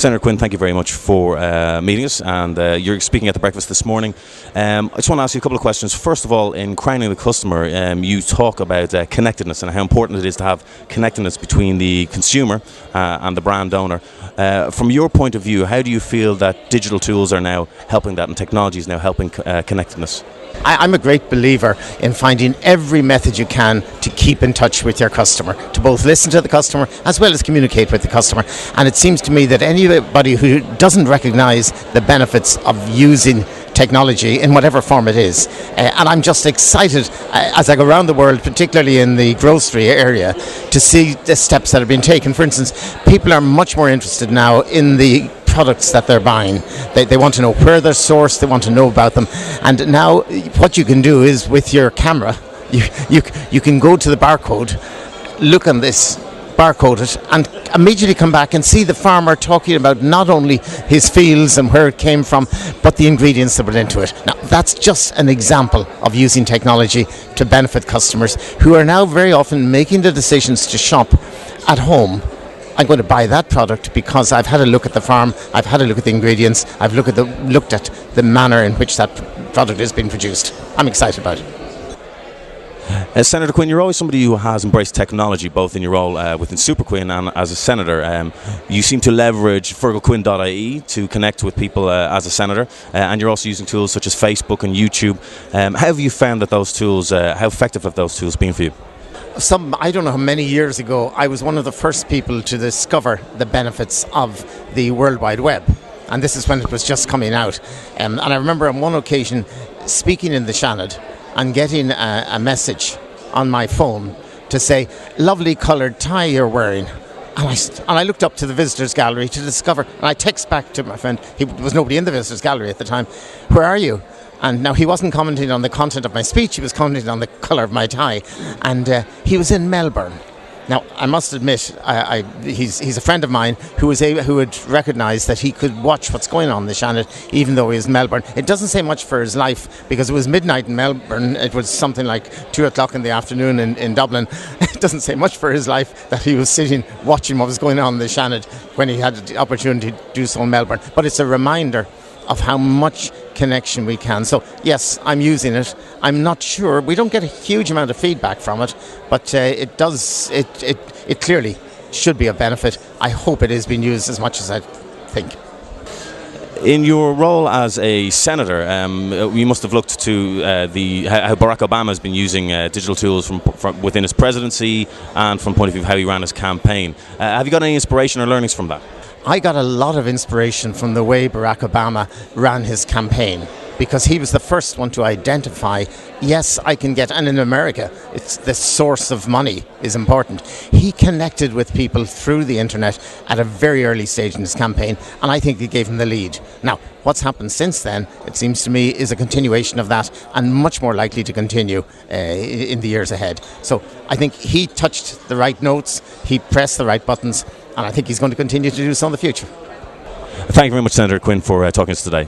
Senator Quinn, thank you very much for meeting us, and you're speaking at the breakfast this morning. I just want to ask you a couple of questions. First of all, in Crowning the Customer, you talk about connectedness and how important it is to have connectedness between the consumer and the brand owner. From your point of view, how do you feel that digital tools are now helping that and technology is now helping connectedness? I'm a great believer in finding every method you can to keep in touch with your customer, to both listen to the customer as well as communicate with the customer. And it seems to me that anybody who doesn't recognise the benefits of using technology in whatever form it is, and I'm just excited as I go around the world, particularly in the grocery area, to see the steps that have been taken. For instance, people are much more interested now in the products that they're buying. They want to know where they're sourced, they want to know about them, and now what you can do is with your camera you can go to the barcode, look on this, barcode it, and immediately come back and see the farmer talking about not only his fields and where it came from, but the ingredients that went into it. Now that's just an example of using technology to benefit customers who are now very often making the decisions to shop at home. I'm going to buy that product because I've had a look at the farm, I've had a look at the ingredients, I've looked at the manner in which that product has been produced. I'm excited about it. Senator Quinn, you're always somebody who has embraced technology, both in your role within Super Quinn and as a senator. You seem to leverage feargalquinn.ie to connect with people as a senator, and you're also using tools such as Facebook and YouTube. How have you found that those tools, how effective have those tools been for you? I don't know how many years ago, I was one of the first people to discover the benefits of the World Wide Web. And this is when it was just coming out. And I remember on one occasion speaking in the Shannon and getting a message on my phone to say, "Lovely coloured tie you're wearing." And I looked up to the visitors gallery to discover, and I text back to my friend, there was nobody in the visitors gallery at the time, "Where are you?" And now he wasn't commenting on the content of my speech, he was commenting on the colour of my tie. And he was in Melbourne. Now, I must admit, he's a friend of mine who had recognised that he could watch what's going on in the Shannon, even though he was in Melbourne. It doesn't say much for his life, because it was midnight in Melbourne. It was something like 2 o'clock in the afternoon in Dublin. It doesn't say much for his life that he was sitting watching what was going on in the Shannon when he had the opportunity to do so in Melbourne. But it's a reminder of how much connection we can. So yes, I'm using it. I'm not sure, we don't get a huge amount of feedback from it, but it clearly should be a benefit. I hope it is being used as much as I think. In your role as a senator, you must have looked to how Barack Obama has been using digital tools from within his presidency and from the point of view of how he ran his campaign. Have you got any inspiration or learnings from that? I got a lot of inspiration from the way Barack Obama ran his campaign, because he was the first one to identify, yes, I can get, and in America, it's the source of money is important. He connected with people through the internet at a very early stage in his campaign, and I think it gave him the lead. Now, what's happened since then, it seems to me, is a continuation of that, and much more likely to continue in the years ahead. So I think he touched the right notes, he pressed the right buttons, and I think he's going to continue to do so in the future. Thank you very much, Senator Quinn, for talking to us today.